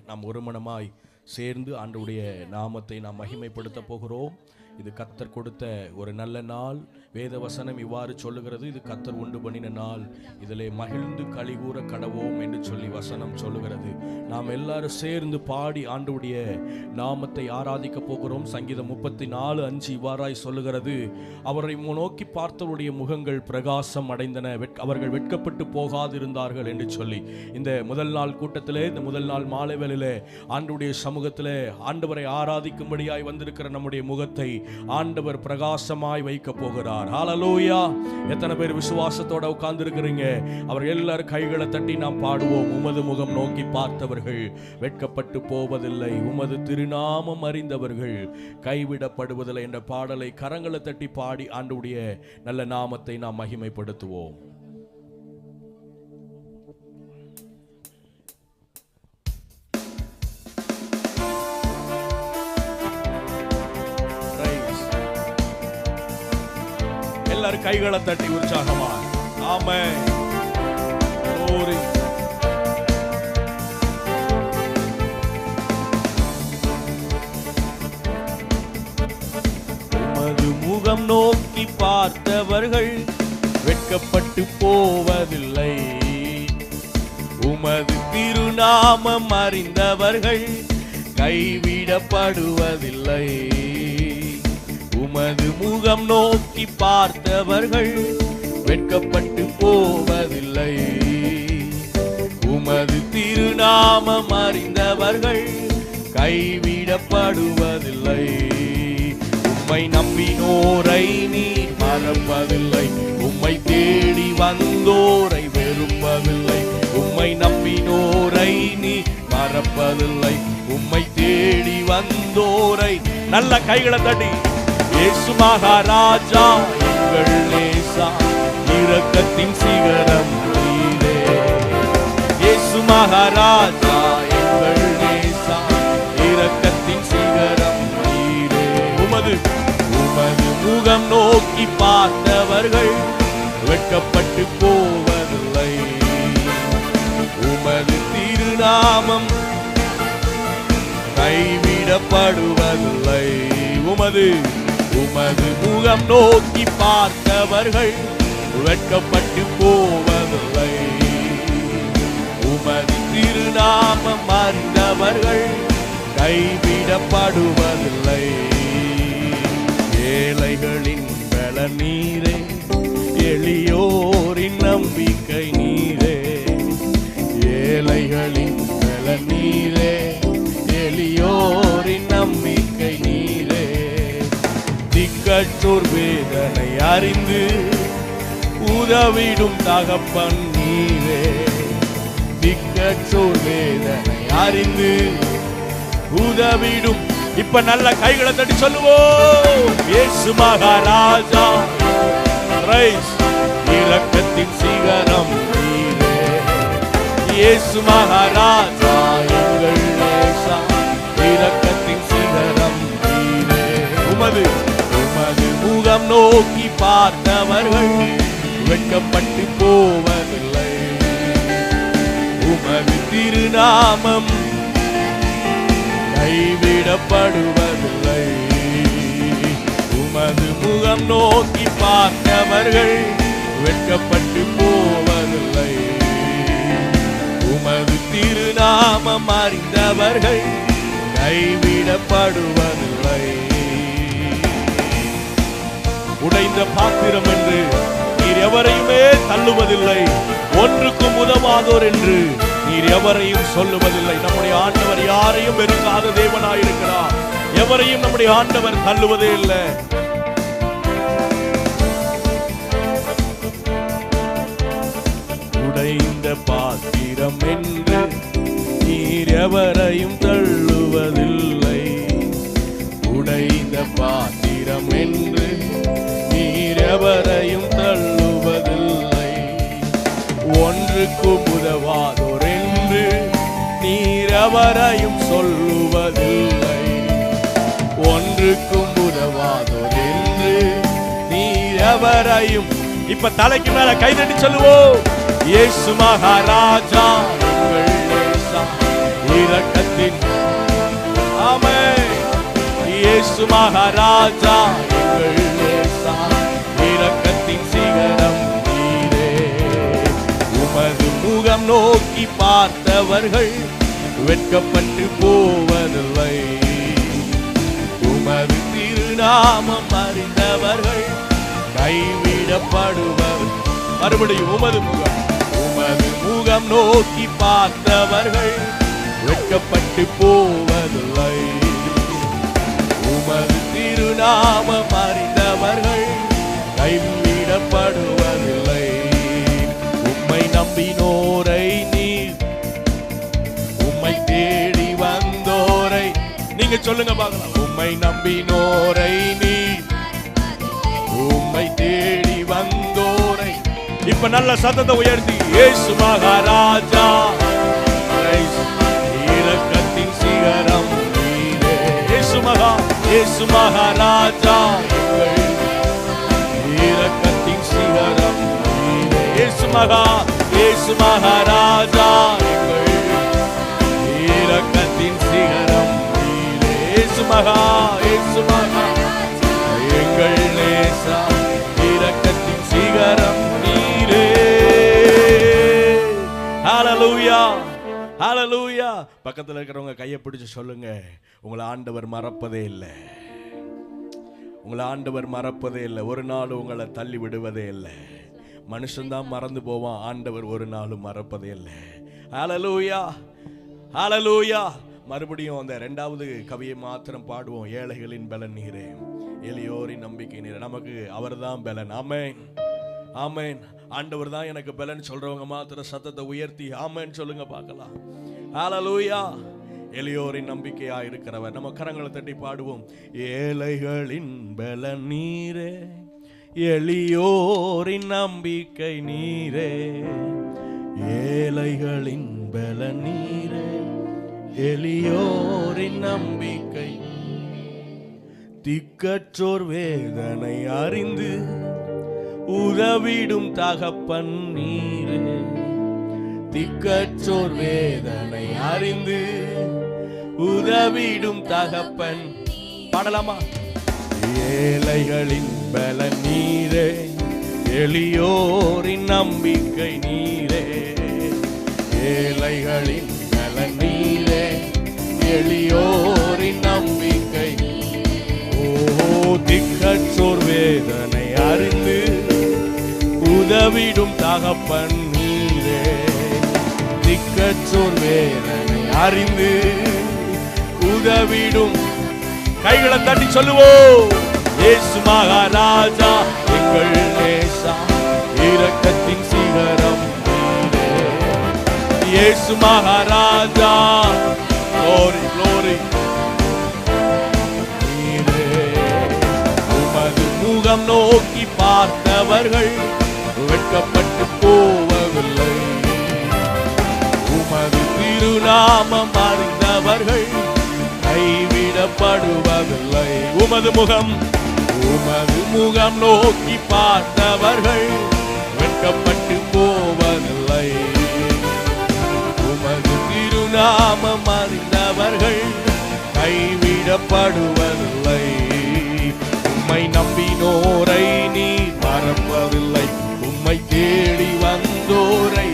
நாம் ஒரு மனமாய் சேர்ந்து ஆண்டவருடைய நாமத்தை நாம் மகிமைப்படுத்த போகிறோம். இது கர்த்தர் கொடுத்த ஒரு நல்ல நாள். வேத வசனம் இவ்வாறு சொல்லுகிறது, இது கர்த்தர் உண்டு பண்ணின நாள், இதிலே மகிழ்ந்து களிகூற கடவோம் என்று சொல்லி வசனம் சொல்லுகிறது. நாம் எல்லாரும் சேர்ந்து பாடி ஆண்டவருடைய நாமத்தை ஆராதிக்க போகிறோம். சங்கீதம் 34:5 இவ்வாறாய் சொல்லுகிறது, அவரை நோக்கி பார்த்தவருடைய முகங்கள் பிரகாசம் அடைந்தன, அவர்கள் வெட்கப்பட்டு போகாதிருந்தார்கள் என்று சொல்லி இந்த முதல் நாள் கூட்டத்திலே, இந்த முதல் நாள் மாலை வேளையிலே ஆண்டவருடைய சமூகத்திலே ஆண்டவரை ஆராதிக்கும்படியாய் வந்திருக்கிற நம்முடைய முகத்தை ஆண்டவர் பிரகாசமாய் வைக்க போகிறார். ஹல்லேலூயா! எத்தனை பேர் விசுவாசத்தோட உட்கார்ந்து இருக்கிறீங்க? அவர்கள் எல்லாரும் கைகளை தட்டி நாம் பாடுவோம். உமது முகம் நோக்கி பார்த்தவர்கள் வெட்கப்பட்டு போவதில்லை, உமது திருநாமம் அறிந்தவர்கள் கைவிடப்படுவதில்லை என்ற பாடலை கரங்களை தட்டி பாடி ஆண்டவருடைய நல்ல நாமத்தை நாம் மகிமைப்படுத்துவோம். எல்லாரும் கைகளை தட்டி உற்சாகமா ஆமென். glory. உமது முகம் நோக்கி பார்த்தவர்கள் வெட்கப்பட்டு போவதில்லை, உமது திருநாமம் அறிந்தவர்கள் கைவிடப்படுவதில்லை. உமது முகம் நோக்கி பார்த்தவர்கள் வெட்கப்பட்டு போவதில்லை, உமது திருநாமம் அறிந்தவர்கள் கைவிடப்படுவதில்லை. உம்மை நம்பினோரை நீர் மறப்பதில்லை, உம்மை தேடி வந்தோரை வெறுப்பதில்லை. உம்மை நம்பினோரை நீர் மறப்பதில்லை, உம்மை தேடி வந்தோரை. நல்ல கைகளை தட்டி இயேசு மகாராஜா எங்கள் நேசா, இரக்கத்தின் சிகரம் நீரே. இயேசு மகாராஜா எங்கள் நேசா, இரக்கத்தின் சிகரம் நீரே. உமது முகம் நோக்கி பார்த்தவர்கள் வெட்கப்பட்டு போவதில்லை, உமது திருநாமம் கைவிடப்படுவதில்லை. உமது முகம் நோக்கி பார்த்தவர்கள் வெட்கப்பட்டு போவதில்லை, உமது திருநாமம் அறிந்தவர்கள் கைவிடப்படுவதில்லை. ஏழைகளின் பலன் நீரே, எளியோரின் நம்பிக்கை நீரே. ஏழைகளின் பலன் நீரே, எளியோரின் நம்பிக்கை நீரே. திக்கற்றோர் வேதனை அறிந்து உதவிடும் தகப்பன் நீரே. திக்கற்றோர் வேதனை அறிந்து உதவிடும். இப்ப நல்ல கைகளை தட்டி சொல்லுவோம். இயேசு மகாராஜா இரக்கத்தின் சிகரம் நீரே. இயேசு மகாராஜா எங்கள் நேசா, இரக்கத்தின் சிகரம் நீரே. உமது முகம் நோக்கி பார்த்தவர்கள் வெட்கப்பட்டு போவதில்லை, உமது திருநாமம் கைவிடப்படுவதில்லை. உமது முகம் நோக்கி பார்த்தவர்கள் வெட்கப்பட்டு போவதில்லை, உமது திருநாமம் அறிந்தவர்கள் கைவிடப்படுவதில்லை. உடைந்த பாத்திரம் என்று நீர் எவரையுமே தள்ளுவதில்லை, ஒன்றுக்கும் உதவாதோர் என்று நீர் எவரையும் சொல்லுவதில்லை. நம்முடைய ஆண்டவர் யாரையும் வெறுக்காத தேவனாயிருக்கிறார். எவரையும் நம்முடைய ஆண்டவர் தள்ளுவதே இல்லை. உடைந்த பாத்திரம் என்று நீர் எவரையும் தள்ளுவதில்லை, உடைந்த பாத்திரம் என்று நீர் எவரையும் தள்ளுவதில்லை. ஒன்றுக்கும் உதவாதோர் என்று நீர் எவரையும் சொல்லுவதில்லை, ஒன்றுக்கும் உதவாதோர் என்று நீர் எவரையும். இப்ப தலைக்கு மேல கைதட்டி சொல்லுவோம். இயேசு மகாராஜா எங்கள் நேசா, இரக்கத்தின் இயேசு மகாராஜா எங்கள் நேசா இரக்கத்தின் சிகரம் நீரே. உமது முகம் நோக்கி பார்த்தவர்கள் வெட்கப்பட்டு போவதில்லை. உமது திருநாமம் அறிந்தவர்கள் கைவிடப்படுவர். மறுபடியும் உமது முகம் நோக்கி பார்த்தவர்கள் வெட்கப்பட்டு போவதில்லை. உமது திருநாமம் அறிந்தவர்கள் கைவிடப்படுவதில்லை. உம்மை நம்பினோரை நீர், உம்மை தேடி வந்தோரை நீங்க சொல்லுங்க பார்க்கலாம். உம்மை நம்பினோரை நீர், உம்மை தேடி வந்தோரை. இப்ப நல்ல சத்தத்தை உயர்த்தி இயேசு மகாராஜா இரக்கத்தின் சிகரம் நீரே. இயேசு மகாராஜா இரக்கத்தின் சிகரம் நீரே. இயேசு மகாராஜா இரக்கத்தின் சிகரம் நீரே. இயேசு மகா எங்கள் நேசா இரக்கத்தின் சிகரம் நீரே. ஹல்லேலூயா, ஹல்லேலூயா. பக்கத்துல இருக்கிறவங்க கையை பிடிச்சு சொல்லுங்க, உங்களை ஆண்டவர் மறப்பதே இல்லை. உங்களை ஆண்டவர் மறப்பதே இல்லை. ஒரு நாள் உங்களை தள்ளி விடுவதே இல்லை. மனுஷன்தான் மறந்து போவான், ஆண்டவர் ஒரு நாளும் மறப்பதே இல்லை. ஹல்லேலூயா, ஹல்லேலூயா. மறுபடியும் அந்த 2வது கவியை மாத்திரம் பாடுவோம். ஏழைகளின் பலன் நீரே, எளியோரின் நம்பிக்கை நீரே. நமக்கு அவர் தான் பலன். ஆமென், ஆமென். ஆண்டவர் தான் எனக்கு பலன் சொல்றவங்க மாத்திரம் சத்தத்தை உயர்த்தி ஆமென் சொல்லுங்க பார்க்கலாம். ஹல்லேலூயா. எளியோரின் நம்பிக்கையா இருக்கிறவர். நம்ம கரங்களை தட்டி பாடுவோம். ஏழைகளின் பலன் நீரே, எளியோரின் நம்பிக்கை நீரே. ஏழைகளின் பலன் நீரே, எளியோரின் நம்பிக்கை. திக்கற்றோர் வேதனை அறிந்து உதவிடும் தகப்பன் நீரே. திக்கற்றோர் வேதனை அறிந்து உதவிடும் தகப்பன். பாடலாமா? ஏழைகளின் பலன் நீரே, எளியோரின் நம்பிக்கை நீரே. ஏழைகளின் பலன் நீரே, எளியோரின் நம்பிக்கை. ஓ, திக்கற்றோர் வேதனை அறிந்து உதவிடும் தகப்பன் நீரே. திக்கற்றோர் வேதனை அறிந்து உதவிடும். கைகளை தட்டி சொல்லுவோம். இயேசு மகாராஜா எங்கள் நேசா இரக்கத்தின் சிகரம் நீரே. இயேசு மகாராஜா glory glory நீரே. உமது முகம் நோக்கி பார்த்தவர்கள் வெட்கப்பட்டு போவதில்லை. உமது திருநாமம் அறிந்தவர்கள் கைவிடப்படுவதில்லை. உமது முகம் நோக்கி பார்த்தவர்கள் வெட்கப்பட்டு போவதில்லை. உமது திருநாமம் அறிந்தவர்கள் கைவிடப்படுவதில்லை. உம்மை நம்பினோரை நீ மறப்பதில்லை. உம்மை தேடி வந்தோரை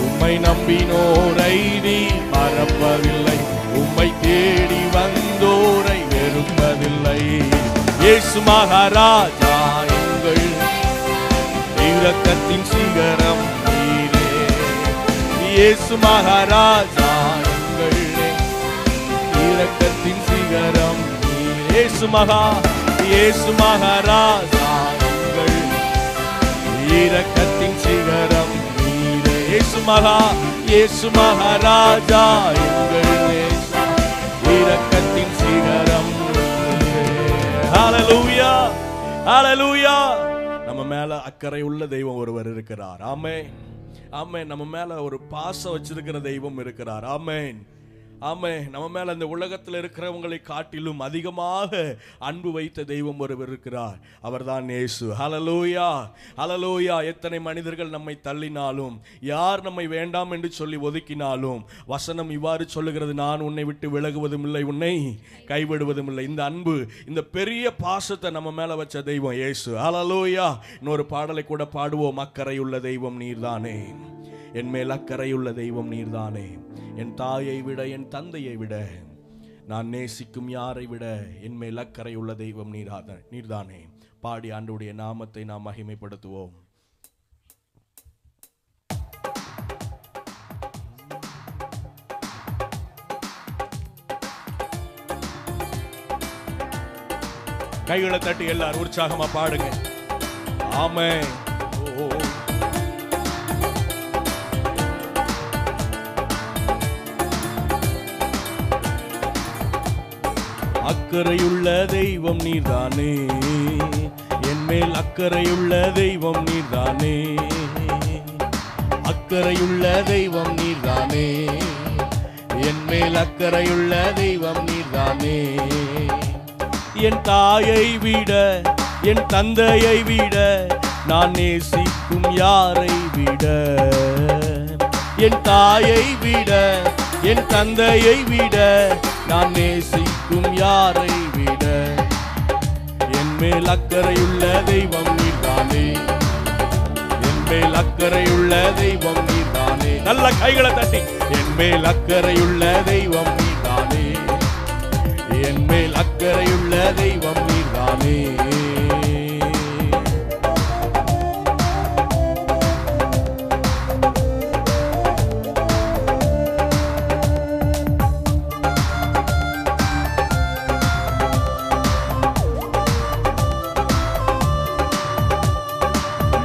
உம்மை நம்பினோரை நீ மறப்பதில்லை. உம்மை தேடி வந்தோரை வெறுப்பதில்லை. இயேசு மகாராஜா எங்கள் இரக்கத்தின் சிகரம் நீரே. இயேசு மகாராஜா எங்கள் இரக்கத்தின் சிகரம் நீரே. இயேசு மகாராஜா எங்கள் இரக்கத்தின் சிகரம் நீரே. இயேசு மகாராஜா எங்கள் நேசா இரக்கத்தின் சிகரம். ஹல்லேலூயா, ஹல்லேலூயா. நம்ம மேல அக்கறை உள்ள தெய்வம் ஒருவர் இருக்கிறார். ஆமென், ஆமென். நம்ம மேல ஒரு பாசம் வச்சிருக்கிற தெய்வம் இருக்கிறார். ஆமென், ஆமே, நம்ம மேல அந்த உலகத்தில் இருக்கிறவங்களை காட்டிலும் அதிகமாக அன்பு வைத்த தெய்வம் ஒருவர் இருக்கிறார். அவர்தான் இயேசு. ஹல்லேலூயா, ஹல்லேலூயா. எத்தனை மனிதர்கள் நம்மை தள்ளினாலும், யார் நம்மை வேண்டாம் என்று சொல்லி ஒதுக்கினாலும், வசனம் இவ்வாறு சொல்லுகிறது, நான் உன்னை விட்டு விலகுவதும் இல்லை, உன்னை கைவிடுவதும் இல்லை. இந்த அன்பு, இந்த பெரிய பாசத்தை நம்ம மேல வச்ச தெய்வம் இயேசு. ஹல்லேலூயா. இன்னொரு பாடலை கூட பாடுவோம். அக்கறையுள்ள தெய்வம் நீர்தானே, என் மேல் அக்கறையுள்ள தெய்வம் நீர்தானே, என் தாயை விட என் தந்தையை விட நான் நேசிக்கும் யாரை விட என் மேல் அக்கறையுள்ள தெய்வம் நீர்தானே. பாடி ஆண்டவருடைய நாமத்தை நாம் மகிமைப்படுத்துவோம். கைகளை தட்டி எல்லாரும் உற்சாகமா பாடுங்க. ஆமென். அக்கறையுள்ள தெய்வம் நீர்தானே, என் மேல் அக்கறையுள்ள தெய்வம் நீர்தானே, அக்கறையுள்ள தெய்வம் நீர்தானே, என் மேல் அக்கறையுள்ள தெய்வம் நீர்தானே. என் தாயை விட என் தந்தையை விட நான் நேசிக்கும் யாரை விட, என் தாயை விட என் தந்தையை விட நான் நேசிக்கும் யாரை விட என் மேல் அக்கறையுள்ள தெய்வம் நீர்தானே, என் மேல் அக்கறையுள்ள தெய்வம் நீர்தானே. நல்ல கைகளை தட்டி, என் மேல் அக்கறையுள்ள தெய்வம் நீர்தானே, என் மேல் அக்கறையுள்ள தெய்வம் நீர்தானே.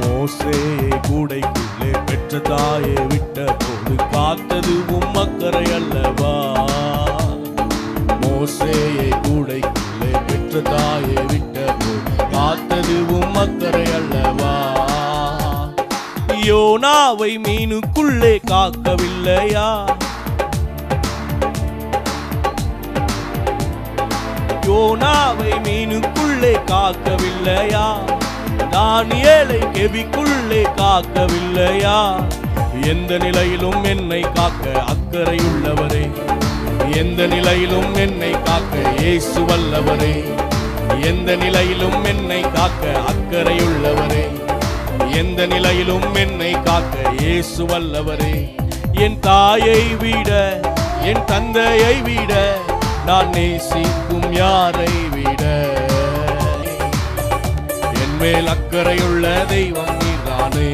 மோசேயை கூடைக்குள்ளே பெற்ற தாயை விட்ட போது காத்தது உம் அக்கறை அல்லவா, மோசேயை கூடைக்குள்ளே பெற்ற தாயை விட்ட போது காத்தது உம் அக்கறை அல்லவா. யோனாவை மீனுக்குள்ளே காக்கவில்லையா, யோனாவை மீனுக்குள்ளே காக்கவில்லையா, தானியேலை கெபிக்குள்ளே காக்கவில்லையா. எந்த நிலையிலும் என்னை காக்க அக்கறையுள்ளவரே, எந்த நிலையிலும் என்னை காக்க இயேசு வல்லவரே, எந்த நிலையிலும் என்னை காக்க அக்கறையுள்ளவரே, எந்த நிலையிலும் என்னை காக்க இயேசு வல்லவரே. என் தாயை விட என் தந்தையை விட நான் நேசிக்கும் யாரை விட என் மேல் அக்கறையுள்ள தெய்வம் நீர்தானே.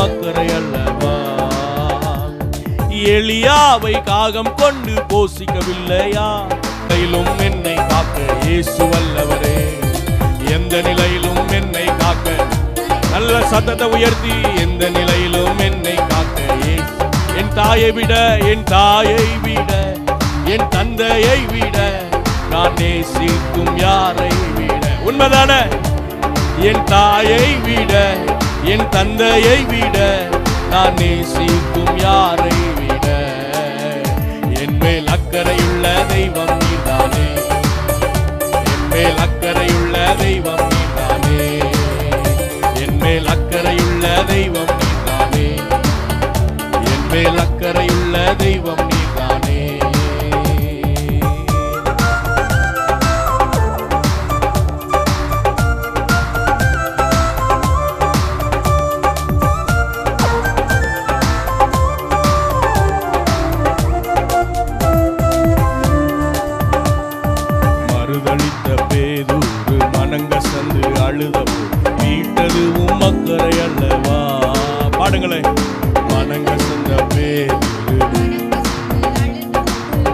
அக்கறை அல்லவா, எலியாவை காகம் கொண்டு போசிக்கவில்லையா, நிலையிலும் என்னை காக்க இயேசு வல்லவரே, எந்த நிலையிலும் என்னை காக்க நல்ல சத்தத்தை உயர்த்தி எந்த நிலையிலும் என்னை காக்க இயேசு. என் தாயை விட என் தாயை விட என் தந்தையை விட நான் நேசிக்கும் யாரை விட, உண்மைதான, என் தாயை விட என் தந்தையை விட நான் நேசிக்கும் யாரை விட என் மேல் அக்கறையுள்ள தெய்வம் நீர்தானே, என் மேல் அக்கறையுள்ள தெய்வம் நீர்தானே, என் மேல் அக்கறையுள்ள தெய்வம் நீர்தானே, என் மேல் அக்கறையுள்ள தெய்வம் நீர்தானே. மீட்டது உம் அக்கறை அல்லவா, பாடுங்களே, மனங்க சந்த பேரு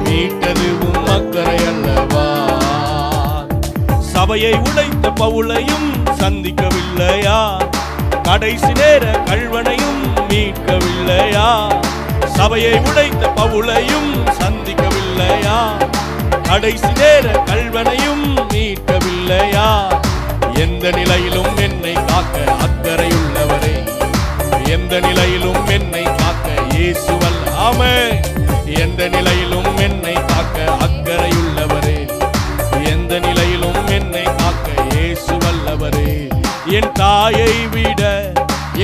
மீட்டது உம் அக்கறை அல்லவா. சபையை உடைத்த பவுலையும் சந்திக்கவில்லையா? கடைசி நேர கள்வனையும் மீட்கவில்லையா? சபையை உடைத்த பவுலையும் சந்திக்கவில்லையா? கடைசி நேர கள்வனையும் மீட்கவில்லையா? எந்த நிலையிலும் என்னை காக்க அக்கறையுள்ளவரே, எந்த நிலையிலும் என்னை காக்க இயேசு வல்லவரே. எந்த நிலையிலும் என்னை காக்க அக்கறையுள்ளவரே, எந்த நிலையிலும் என்னை காக்க இயேசு வல்லவரே. என் தாயை விட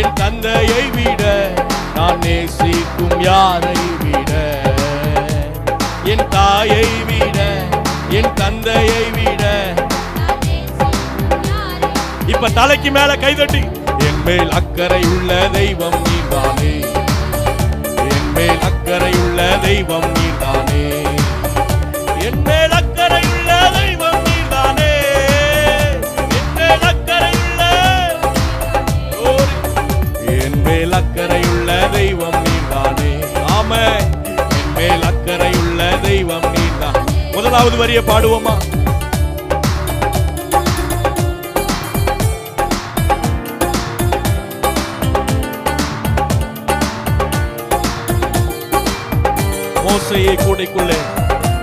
என் தந்தையை விட நான் நேசிக்கும் யாரை விட, என் தாயை விட என் தந்தையை விட. இப்ப தலைக்கு மேல கைதட்டி, என் மேல் அக்கறை உள்ள தெய்வம் நீதானே, என் மேல் அக்கறை உள்ள தெய்வம் நீதானே, என் மேல் அக்கறை உள்ள தெய்வம் நீதானே, என் மேல் அக்கறை உள்ள, என் மேல் அக்கறை உள்ள தெய்வம் நீதானே. ஆமென். என் மேல் அக்கறை உள்ள தெய்வம் நீதான். முதலாவது வரியை பாடுவோமா? மோசேயை கூடைக்குள்ளே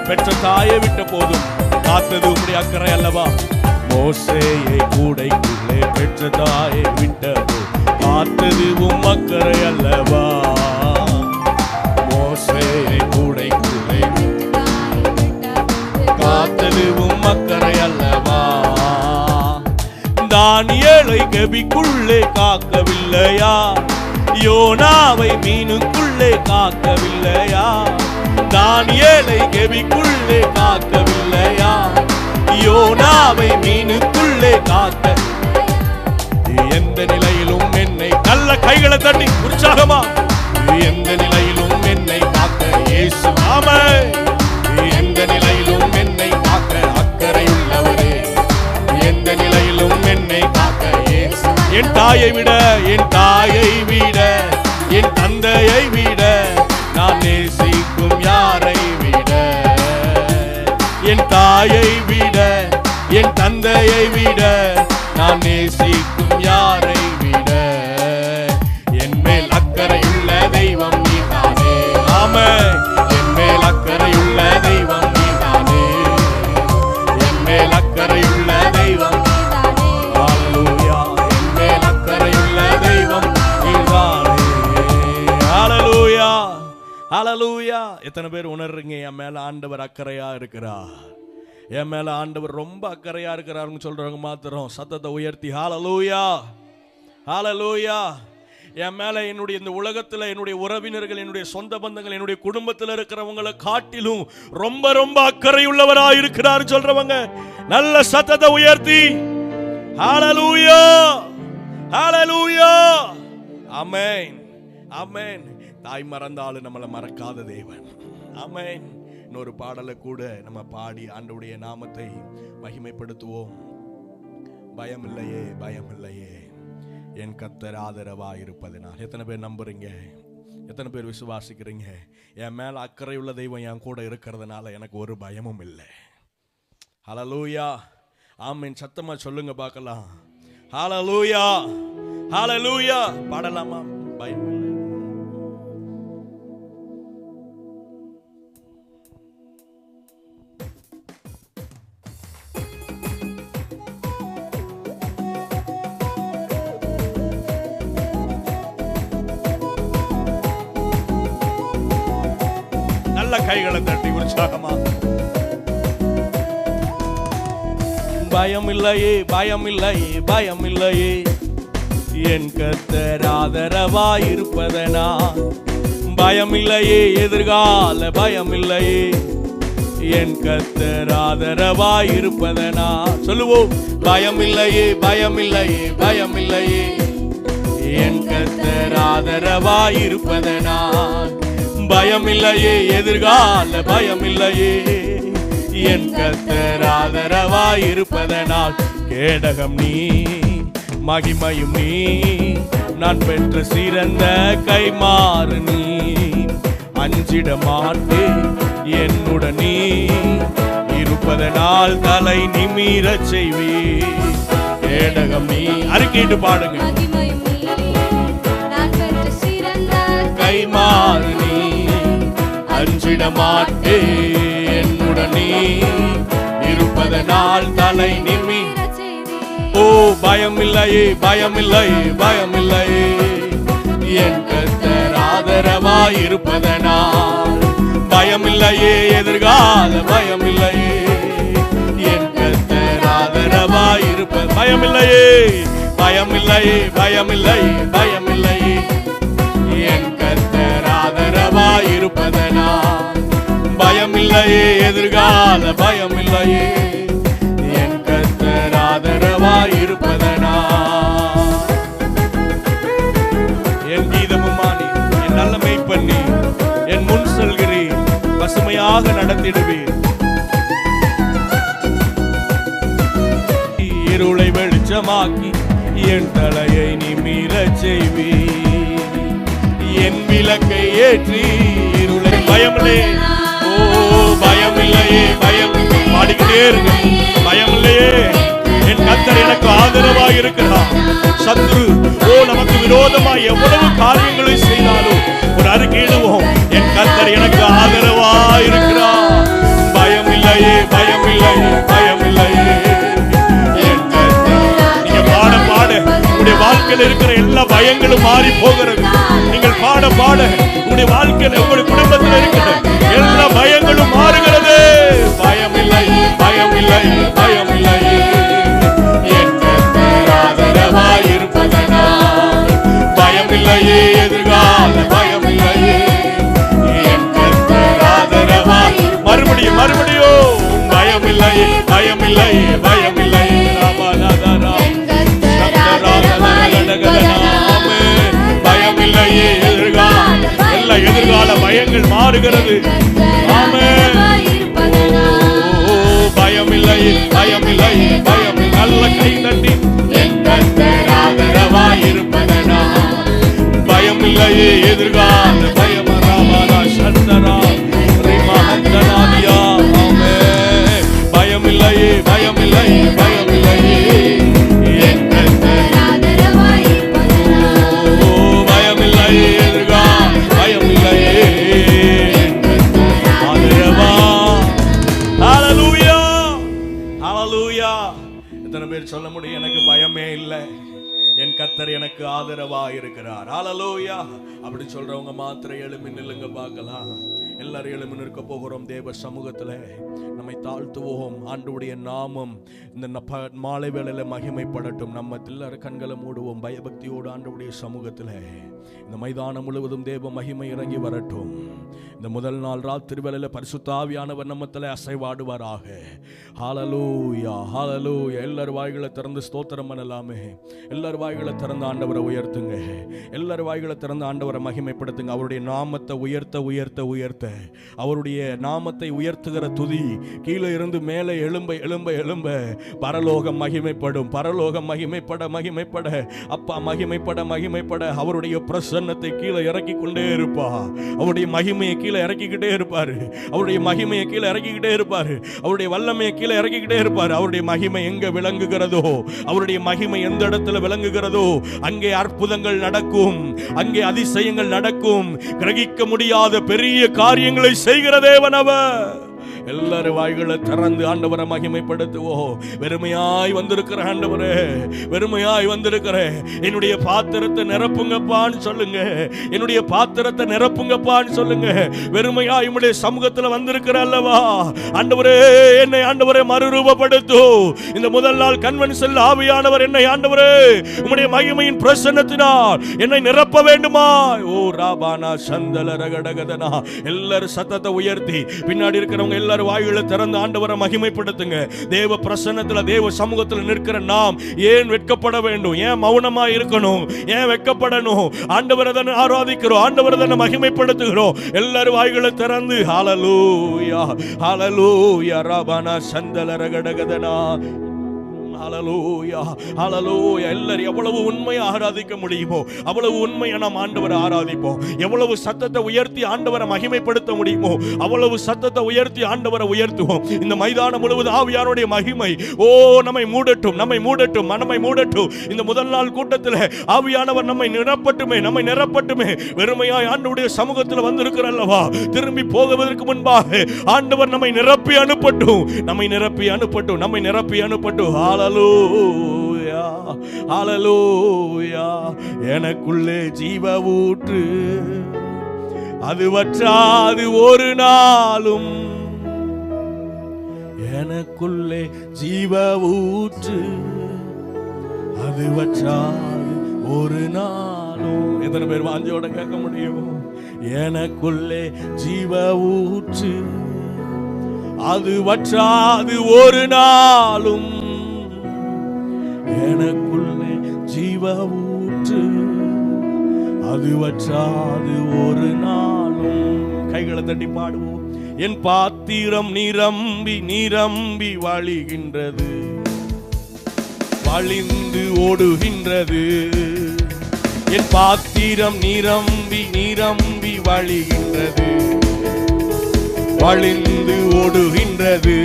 பெற்ற தாயை விட்ட போதும் காத்தது உம்முடைய அக்கறை அல்லவா? மோசேயை கூடைக்குள்ளே பெற்ற தாயை விட்ட போதும் காத்தது உம் அக்கறை அல்லவா? மோசேயை கூடைக்குள்ளே காத்தது உம் அக்கறை அல்லவா? தானியேலை கெபிக்குள்ளே காக்கவில்லையா? யோனாவை மீனுக்குள்ளே காக்கவில்லையா? தானியேலை கெபிக்குள்ளே காக்கவில்லையா? யோனாவை மீனுக்குள்ளே காக்க. எந்த நிலையிலும் என்னை, நல்ல கைகளை தட்டி உற்சாகமா, எந்த நிலையிலும் என்னை காக்க இயேசு. ஆமென். எந்த நிலையிலும் என்னை காக்க அக்கறையுள்ளவரே, எந்த நிலையிலும் என்னை காக்க இயேசு. என் தாயை விட என் தாயை விட என் தந்தையை விட நான் நேசிக்கும் யாரை விட, என் தாயை விட என் தந்தையை விட நான் நேசிக்கும் யாரை விட. என் மேல் அக்கறையுள்ள தெய்வம் நீதானே. ஆமென். என் மேல் அக்கறையுள்ள தெய்வம் நீதானே, என் மேல் அக்கறையுள்ள தெய்வம். ஹல்லேலூயா. என் மேல் அக்கறையுள்ள தெய்வம் நீதானே. ஹல்லேலூயா, ஹல்லேலூயா. எத்தனை பேர் உணர்றீங்க என் மேல ஆண்டவர் அக்கறையா இருக்கிறார், என் மேல ஆண்டவர் ரொம்ப அக்கறையா இருக்கிறாருன்னு சொல்றவங்க மாத்திரம் சத்தத்தை உயர்த்தி ஹல்லேலூயா, ஹல்லேலூயா. என் மேல என்னுடைய இந்த உலகத்துல என்னுடைய உறவினர்கள், என்னுடைய சொந்த பந்தங்கள், என்னுடைய குடும்பத்தில் இருக்கிறவங்களை காட்டிலும் ரொம்ப ரொம்ப அக்கறை உள்ளவரா இருக்கிறார் சொல்றவங்க நல்ல சத்தத்தை உயர்த்தி ஹல்லேலூயா, ஹல்லேலூயா. ஆமென், ஆமென். தாய் மறந்தாலும் நம்மளை மறக்காத தேவன். ஆமென். இன்னொரு பாடலை கூட நம்ம பாடி ஆண்டவருடைய நாமத்தை மகிமைப்படுத்துவோம். பயம் இல்லையே, பயம் இல்லையே, என் கர்த்தர் ஆதரவா இருப்பதனால். எத்தனை பேர் நம்புறீங்க? எத்தனை பேர் விசுவாசிக்கிறீங்க? என் மேல அக்கறை உள்ள தெய்வம் என் கூட இருக்கிறதுனால எனக்கு ஒரு பயமும் இல்லை. ஹல்லேலூயா, ஆமென். சத்தமா சொல்லுங்க பார்க்கலாம். ஹல்லேலூயா, ஹல்லேலூயா. பாடலாமா? பயம் இல்லை. நல்ல கைகளை தட்டி உற்சாகமா. பயம் இல்லையே, பயம் இல்லையே, பயம் இல்லையே, என் கர்த்தர் ஆதரவாய் இருப்பதனால். பயம் இல்லையே, எதிர்கால பயம் இல்லையே, என் கர்த்தர் ஆதரவாய் இருப்பதனால். சொல்லுவோம். பயம் இல்லையே, பயம் இல்லையே, பயம் இல்லையே, என் கர்த்தர் ஆதரவாய் இருப்பதனால். பயம் இல்லையே, எதிர்கால பயம் இல்லையே, என் கர்த்தர் ஆதரவாய் இருப்பதனால். கேடகம் நீ, மகிமையும் நீ, நான் பெற்ற சிறந்த கைமாறு நீ. அஞ்சிட மாட்டேன், என்னுடன் நீ இருப்பதனால் தலை நிமிரச் செய்வீர். கேடகம் நீ அறிக்கையிட்டு பாடுங்க. கைமாறு நீ அஞ்சிட மாட்டேன், என்னுடன் நீ இருப்பதனால் தலை நிமிரச் செய்வீர். ஓ பயமில்லையே பயமில்லையே பயமில்லையே, என் கர்த்தர் ஆதரவாய் இருப்பதனால் பயமில்லையே, எதிர்கால பயமில்லையே, என் கர்த்தர் ஆதரவாய் இருப்பது பயமில்லையே பயமில்லையே பயமில்லையே பயமில்லையே, என் கர்த்தர் ஆதரவாய் இருப்பதனால் பயமில்லையே, எதிர்கால பயமில்லையே, என் கர்த்தர் ஆதரவாய் இருப்பதனால். என் கீதமுமானி, என் நல்ல மெய்ப்பண்ணி, என் முன் செல்கிறீர், பசுமையாக நடத்திடுவீர். இருளை வெளிச்சமாக்கி என் தலையை நிமிரச் செய்வீர். என் விளக்கை ஏற்றி இருளை பயமில்லையே, ஓ பயமில்லையே பயம் பாடிக்கிட்டே இருங்க. பயமில்லையே, என் கர்த்தர் எனக்கு ஆதரவாய் இருக்கிறார். சத்ரு ஓ நமக்கு விரோதமாய் எவ்வளவு காரியங்களை செய்தாலும் ஒரு அறிக்கையிடுவோம், என் கர்த்தர் எனக்கு ஆதரவாய் இருக்கிறார். பயமில்லையே பயமில்லையே பயமில்லையே, என் கர்த்தர். நீங்க பாட பாட உங்களுடைய வாழ்க்கையில் இருக்கிற எல்லா பயங்களும் மாறி போகிறது. நீங்கள் பாட பாட உங்களுடைய வாழ்க்கையில் உங்களுடைய குடும்பத்தில் இருக்கிற எல்லா பயங்களும் மாறுகிறது. பயமில்லை பயமில்லை பயமில்லை, என் கர்த்தர் ஆதரவாய் இருப்பதனால் பயமில்லையே, எதிர்கால பயமில்லையே, என் கர்த்தர் ஆதரவாய். மறுபடியும் மறுபடியும் பயமில்லையே பயமில்லையே பயமில்லையே, பயமில்லையே, எதிர்கால எல்லா எதிர்கால பயங்கள் மாறுகிறது. பயமில்லையே பயமில்லையே பயமில்லை. நல்ல கை தட்டி, என் கர்த்தர் ஆதரவாய் இருப்பதனால் பயமில்லையே, எதிர்கால பயமராமரா சந்தரா ரிமஹந்தனாதியா. ஆமென். பயமில்லையே பயமில்லையே பயமில்லையே, என் கர்த்தர் ஆதரவாய் இருப்பதனால் பயமில்லையே, எதிர்கால பயமில்லையே, என் கர்த்தர் ஆதரவாய். ஹalleluya ஹalleluya. எத்தனை பேர் சொல்ல முடியும், எனக்கு பயமே இல்லை, என் கர்த்தர் எனக்கு ஆதரவா இருக்கிறார். ஹalleluya. அப்படி சொல்றவங்க மாத்திரம் எழும்பி நில்லுங்க பார்க்கலாம். எல்லாரும் எழும்பி நிற்க போகிறோம். தேவ சமூகத்துல நம்மை தாழ்த்துவோம். ஆண்டவருடைய நாமம் இந்த மாலை வேளையில மகிமைப்படட்டும். நம்ம எல்லாரும் கண்களை மூடுவோம். பயபக்தியோடு ஆண்டவருடைய சமூகத்துல இந்த மைதானம் முழுவதும் தேவ மகிமை இறங்கி வரட்டும். இந்த முதல் நாள் ராத்திரி வேளையில பரிசுத்த ஆவியானவர் நம்மத்துல அசைவாடுவாராக. ஹalleluya ஹalleluya. எல்லாரும் வாய்களை திறந்து ஸ்தோத்திரம் பண்ணலாமே. எல்லாரும் வாய்களை திறந்து ஆண்டவரை உயர்த்துங்க. எல்லாரும் வாய்களை திறந்து ஆண்டவரை மகிமைப்படுத்துங்க. அவருடைய நாமத்தை உயர்த்த உயர்த்த உயர்த்த, அவருடைய நாமத்தை உயர்த்துகிற துதி கீழே இருந்து மேலே எழும்ப எழும்ப எழும்ப பரலோகம் மகிமைப்படும். பரலோகம் மகிமைப்பட மகிமைப்பட, அப்பா மகிமைப்பட மகிமைப்பட, அவருடைய பிரசன்னத்தை கீழே இறக்கி கொண்டே இருப்பா. அவருடைய மகிமையை கீழே இறக்கிக்கிட்டே இருப்பாரு. அவருடைய மகிமையை கீழே இறக்கிக்கிட்டே இருப்பாரு. அவருடைய வல்லமையை கீழே இறக்கிக்கிட்டே இருப்பாரு. அவருடைய மகிமை எங்க விளங்குகிறதோ, அவருடைய மகிமை எந்த இடத்துல விளங்குகிறதோ அங்கே அற்புதங்கள் நடக்கும், அங்கே அதிசயங்கள் நடக்கும். கிரகிக்க முடியாத பெரிய காரியங்களை செய்கிற தேவன் அவர். எல்லாரும் வாய்களை திறந்து ஆண்டவரை மகிமைப்படுத்துவோம். வெறுமையாய் வந்திருக்கிற ஆண்டவரே, வெறுமையாய் வந்திருக்கிற என்னுடைய பாத்திரத்தை நிரப்புங்கப்பான்னு சொல்லுங்க. என்னுடைய பாத்திரத்தை நிரப்புங்கப்பான்னு சொல்லுங்க. வெறுமையாய் உம்முடைய சமூகத்தில் வந்திருக்கிற அல்லவா ஆண்டவரே, என்னை ஆண்டவரே மறுரூபப்படுத்து. இந்த முதல் நாள் கன்வென்ஷன் ஆவியானவர் என்னை ஆண்டவரே உம்முடைய மகிமையின் பிரசன்னத்தினால் என்னை நிரப்ப வேண்டுமா? ஓ ராபானா சந்தல ரகடகதனா. எல்லாரும் சத்தத்தை உயர்த்தி பின்னாடி இருக்கிறவங்க எல்லாரும் வாய்களை திறந்து ஆண்டவரை மகிமைப்படுத்துங்க. தேவ பிரசன்னத்துல தேவ சமூகத்தில் நிற்கிற நாம் ஏன் வெட்கப்பட வேண்டும்? ஏன் மௌனமா இருக்கணும்? ஏன் வெட்கப்படணும்? ஆண்டவரை தானே ஆராதிக்கிறோம், ஆண்டவரை தானே மகிமைப்படுத்துகிறோம். எல்லாரும் வாய்களை திறந்து ஹalleluya ஹalleluya ரபனா சந்தல ரகடகதனா ஹல்லேலூயா, ஹல்லேலூயா. எல்லாரும் எவ்வளவு உண்மையை ஆராதிக்க முடியுமோ அவ்வளவு உண்மையை நாம் ஆண்டவரை ஆராதிப்போம். எவ்வளவு சத்தத்தை உயர்த்தி ஆண்டவரை மகிமைப்படுத்த முடியுமோ அவ்வளவு சத்தத்தை உயர்த்தி ஆண்டவரை உயர்த்துவோம். இந்த மைதானம் முழுவதும் ஆவியானுடைய மகிமை நம்மை மூடட்டும், நம்மை மூடட்டும், நம்மை மூடட்டும். இந்த முதல் நாள் கூட்டத்தில் ஆவியானவர் நம்மை நிரப்பட்டுமே. வெறுமையாய் ஆண்டவருடைய சமூகத்தில் வந்திருக்கிற அல்லவா, திரும்பி போகுவதற்கு முன்பாக ஆண்டவர் நம்மை நிரப்பி அனுப்பட்டும். ஹல்லேலூயா, ஹல்லேலூயா. எனக்குள்ளே ஜீவ ஊற்று, அது வற்றாது ஒரு நாளும். எனக்குள்ளே ஜீவ ஊற்று, அது வற்றாது ஒரு நாளும். எத்தனை பேர் வாஞ்சோட கேட்க முடியும்? எனக்குள்ளே ஜீவ ஊற்று, அது வற்றாது ஒரு நாளும். எனக்குள்ளே ஜீவ ஊற்று, அது வற்றாது ஒரு நாளும். கைகளை தட்டி பாடுவோம். என் பாத்திரம் நிரம்பி வழிகின்றது, வழிந்து ஓடுகின்றது. என் பாத்திரம் நிரம்பி வழிகின்றது, வழிந்து ஓடுகின்றது.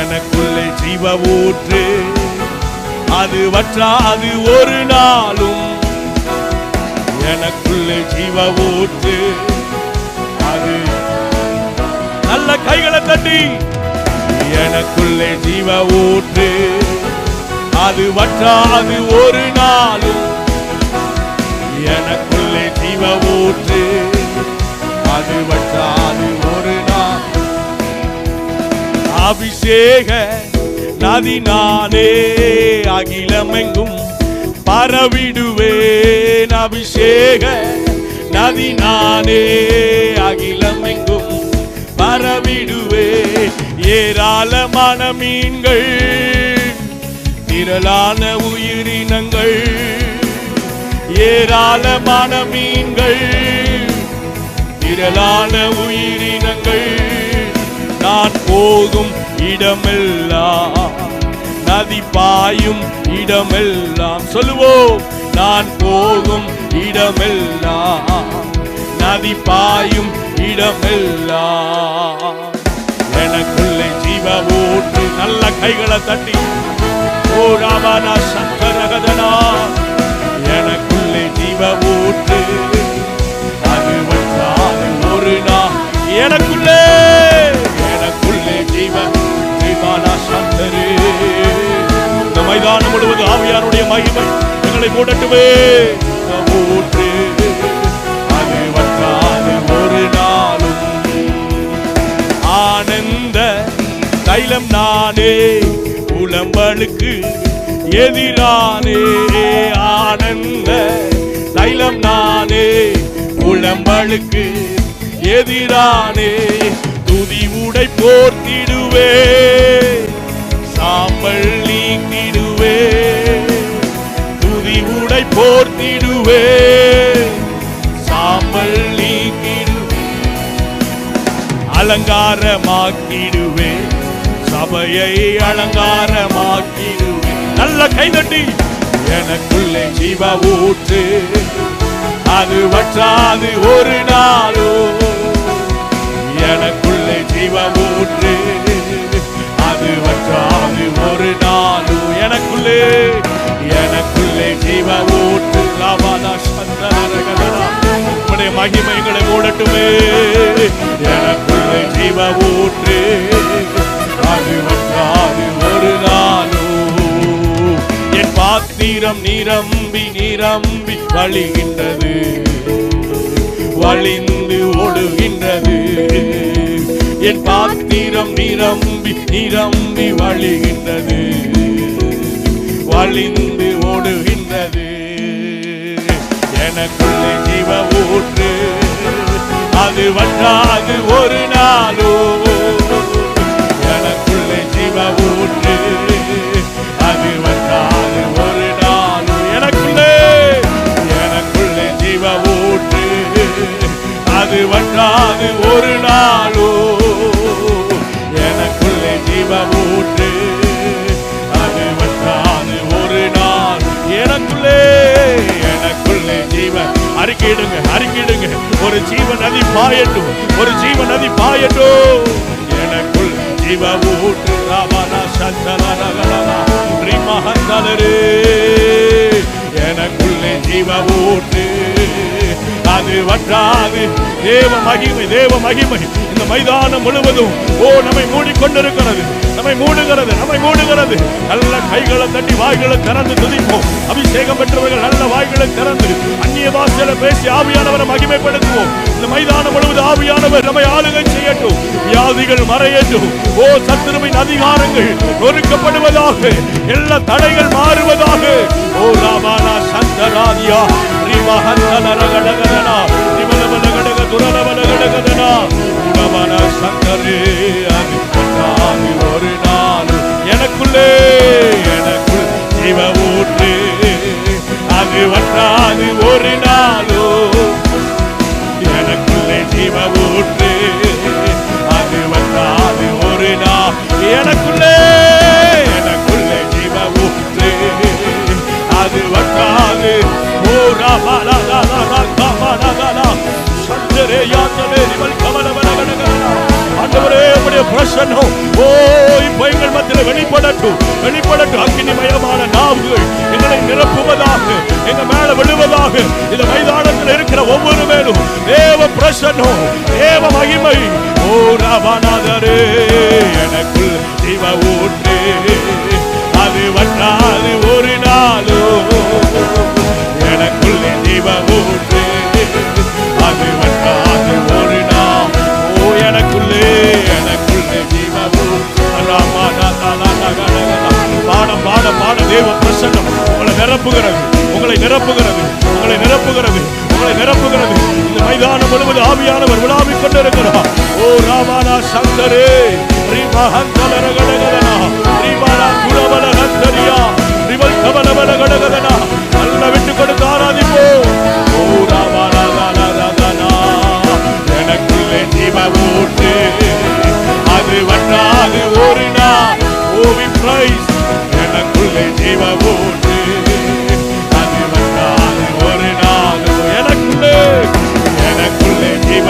எனக்குள்ளே ஜீவ ஊற்று, அது வற்றாது ஒரு நாளும். எனக்குள்ளே ஜீவ ஊற்று, அது நல்ல கைகளை தட்டி. எனக்குள்ளே ஜீவ ஊற்று, அது வற்றாது ஒரு நாளும். எனக்குள்ளே ஜீவ ஊற்று, அது வற்றாது ஒரு நாள். அபிஷேக நதி நானே, அகிலமெங்கும் பரவிடுவேன். அபிஷேக நதி நானே, அகிலமெங்கும் பரவிடுவேன். ஏராளமான மீன்கள், திரளான உயிரினங்கள். ஏராளமான மீன்கள், திரளான உயிரினங்கள். நான் போகும் இடமெல்லாம், நதி பாயும் இடமெல்லாம். சொல்லுவோம். நான் போகும் இடமெல்லாம், நதி பாயும் இடமெல்லாம். எனக்குள்ளே ஜீவ ஊற்று. நல்ல கைகளை தட்டி. ஓ ராமனா சங்கரகதனா. எனக்குள்ளே ஜீவ ஊற்று, அது வற்றாது ஒரு நாள். எனக்குள்ளே ஜீவ ஜீவானா சந்தரே. இந்த மைதானம் முழுவது ஆவியானுடைய மகிமை எங்களை மூடட்டுமே. ஊற்று, அது வற்றாது ஒரு நாளும். ஆனந்த தைலம் நானே, புலம்பலுக்கு எதிரானே. ஆனந்த தைலம் நானே, புலம்பலுக்கு எதிரானே. துதி உடை போர்த்திடுவே, சாம்பல் நீக்கிடுவே. துதி உடை போர்த்திடுவே, சாம்பல் நீக்கிடுவே. அலங்காரமாக்கிடுவே, சபையை அலங்காரமாக்கிடுவே. நல்ல கைதட்டி. எனக்குள்ளே ஜீவ ஊற்று, அது வற்றாது ஒரு நாளோ. எனக்குள்ளே ஜீவ ஊற்று, அது வற்றாது ஒரு நாளும். எனக்குள்ளே ஜீவ ஊற்று. உம்முடைய மகிமை எங்களை மூடட்டுமே. எனக்குள்ளே ஜீவ ஊற்று, அது வற்றாது ஒரு நாளும். என் பாத்திரம் நிரம்பி வழிகின்றது, வழிந்து ஓடுகின்றது. என் பாத்திரம் நிரம்பி வழிகின்றது, வழிந்து ஓடுகின்றது. எனக்குள்ளே ஜீவ ஊற்று, அது வற்றாது ஒரு நாளோ. எனக்குள்ளே ஜீவ ஊற்று, அது வற்றாது ஒரு நாளோ. எனக்குள்ளே ஜீவ ஊற்று, அது வற்றாது ஒரு நாளோ. எனக்குள்ளே ஜீவ ஊற்று, எனக்குள்ளே எனக்குள்ளே ஜீவன். அறிக்கையிடுங்க, அறிக்கையிடுங்க. ஒரு ஜீவ நதி பாயட்டும், ஒரு ஜீவ நதி பாயட்டும். எனக்குள் ஜீவ ஊற்று ராமனா சந்தலரகலனா ரிமஹந்தலரே. எனக்குள்ளே ஜீவ ஊற்று, அது வற்றாது. தேவ மகிமை, தேவ மகிமை இந்த மைதானம் முழுவதும் நம்மை மூடிக்கொண்டிருக்கிறது, நம்மை மூடுகிறது, நம்மை மூடுகிறது. நல்ல கைகளை தட்டி வாய்களை திறந்து துதிப்போம். அபிஷேகம் பெற்றவர்கள் நல்ல வாய்களை திறந்து அந்நிய பாஷையில பேசி ஆவியானவரை மகிமைப்படுத்துவோம். இந்த மைதானம் முழுவதும் ஆவியானவர் நம்மை ஆளுகை செய்யட்டும். வியாதிகள் மறையட்டும். சத்துருவின் அதிகாரங்கள் நொறுக்கப்படுவதாக, எல்லா தடைகள் மாறுவதாக. ராமானா சந்தராதியா ரிமஹந்தலரகடகதனா ரிமலபலகடக துரலபலகடகதனா உடமன சந்தரே. அது ஒரு நாள் எனக்குள்ளே எனக்குள் ஜீவ ஊற்று, அது வற்றாது ஒரு நாளோ. எனக்குள்ளே ஜீவ ஊற்று, அது வற்றாது ஒரு நாள். எனக்குள்ளே எனக்குள்ளே ஜீவ ஊற்று, அது வற்றாது. ஓ ராமலா சந்தரே யாத்தலே நிமல் கமலவலகடகதனா. ஆண்டவரே உம்முடைய பிரசன்னம் இப்போ எங்கள் மத்தியில் வெளிப்படட்டும், வெளிப்படட்டும். அக்கினிமயமான நாவுகள் எங்களை நிரப்புவதாக, எங்க மேல விழுவதாக. இந்த மைதானத்தில் இருக்கிற ஒவ்வொரு மேலும் தேவ பிரசன்னம், தேவ மகிமை. ஓ ராமநாதரே எனக்குள் ஜீவ ஊற்று, அது வற்றாது ஒரு நாளோ. எனக்குள் ஜீவ ஊற்று, அது வற்றாது ஒரு நாள். எனக்குள்ளே எனக்குள்ளே ஜீவ ஊற்று. பாட பாட பாட தேவ பிரசன்னம் உங்களை நிரப்புகிறது, உங்களை நிரப்புகிறது, உங்களை நிரப்புகிறது, உங்களை நிரப்புகிறது. இந்த மைதானம் முழுவதும் ஆவியானவர் விழாவிக் கொண்டிருக்கிறார். ஓ ராமானா சந்தரே ரிமஹந்தலரகடகதனா ரிமலா குலவலஹந்தரியா ரிமல் கமலவலகடகதனா. நல்ல விட்டு கொடுத்து ஆராதிப்போம். ஓ ராமானா தானா எனக்குள்ளே ஜீவ ஊற்று, அது வற்றாது ஒரு நாள். ஓ வி பிரைஸ். எனக்குள்ளே ஜீவ ஊற்று, அது வற்றாது ஒரு நாள். எனக்குள்ளே எனக்குள்ளே ஜீவ.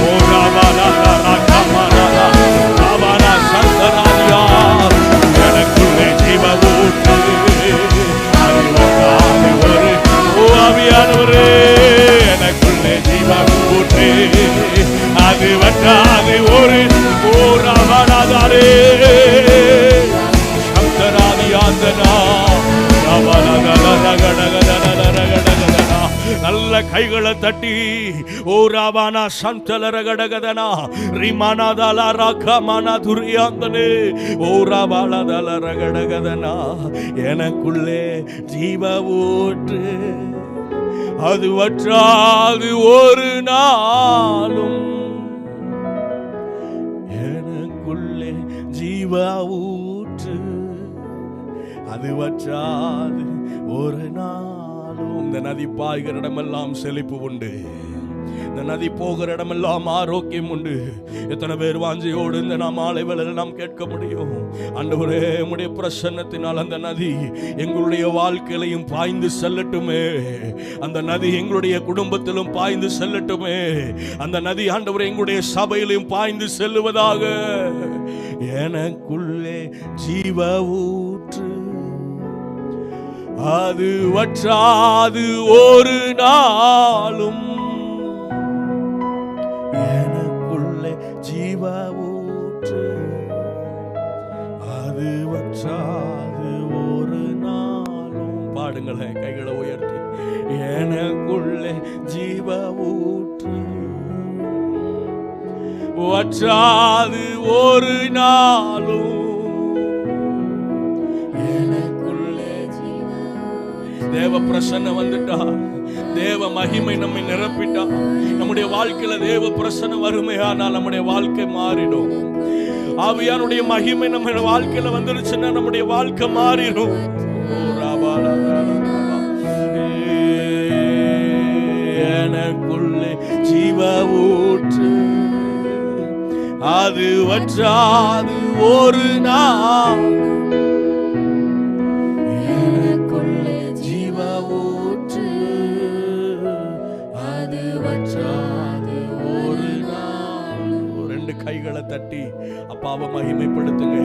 ஓ ராமனா ராமனா ராமனா சந்தராதியா. எனக்குள்ளே ஜீவ ஊற்று, அது வற்றாது ஒரு. ஓ ஆவியானவரே எனக்குள்ளே ஜீவ ஊற்று, அது வற்றாது ஒரு. ஓ ராமநாதரே சந்தராதியாந்தனா ராமநாதரகடகதனா. நல்ல கைகளை தட்டி ஓ ராமானா சந்தலரகடகதனா ரிமானாதல ராகமானா துரியாந்தனே. ஓ ராமநாதரகடகதனா. எனக்குள்ளே ஜீவ ஊற்று, அது வற்றாது ஒரு நாளும். எனக்குள்ளே ஜீவ ஊற்று, அது வற்றாது ஒரு நாளும். இந்த நதி பாய்கிற இடமெல்லாம் செழிப்பு உண்டு, இந்த நதி போகிற இடமெல்லாம் ஆரோக்கியம் உண்டு. எத்தனை பேர் வாஞ்சையோடு இந்த நாம் மாலை வேளையில் நாம் கேட்க முடியும். ஆண்டவரே உம்முடைய பிரசன்னத்தினால் அந்த நதி எங்களுடைய வாழ்க்கையிலையும் பாய்ந்து செல்லட்டுமே. அந்த நதி எங்களுடைய குடும்பத்திலும் பாய்ந்து செல்லட்டுமே. அந்த நதி ஆண்டவரே எங்களுடைய சபையிலும் பாய்ந்து செல்லுவதாக. எனக்குள்ளே ஜீவ ஊற்று, அது வற்றாது ஒரு நாளும். எனக்குள்ளே ஜீவ ஊற்று, அது வற்றாது ஒரு நாளும். பாடுங்களேன் கைகளை உயர்த்தி. எனக்குள்ளே ஜீவ ஊற்று, வற்றாது ஒரு நாளும். தேவ பிரசன்னம் வந்துட்டா, தேவ மகிமை நம்மை நிரப்பிட்டா, நம்முடைய வாழ்க்கையில தேவ பிரசன்னம் வறுமையானால் நம்முடைய வாழ்க்கை மாறிடும். ஆவியானுடைய மகிமை நம்ம வாழ்க்கையில வந்துருச்சுன்னா நம்முடைய வாழ்க்கை மாறிடும். எனக்குள்ளே ஜீவ ஊற்று, அது வற்றாது ஒரு நாள். எனக்குள்ளே ஜீவ தட்டி அப்பாவை மகிமைப்படுத்துங்க.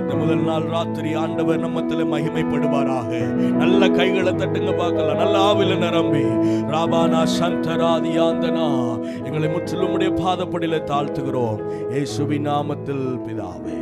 இந்த முதல் நாள் ராத்திரி ஆண்டவர் நம்மத்துல மகிமைப்படுவாராக. நல்ல கைகளை தட்டுங்க பார்க்கலாம். நல்ல ஆவில நிரம்பி ராபானா சந்தராதியாந்தனா எங்களை முற்றிலும் உடைய பாதப்படியில தாழ்த்துகிறோம். இயேசுவின் நாமத்தில் பிதாவே.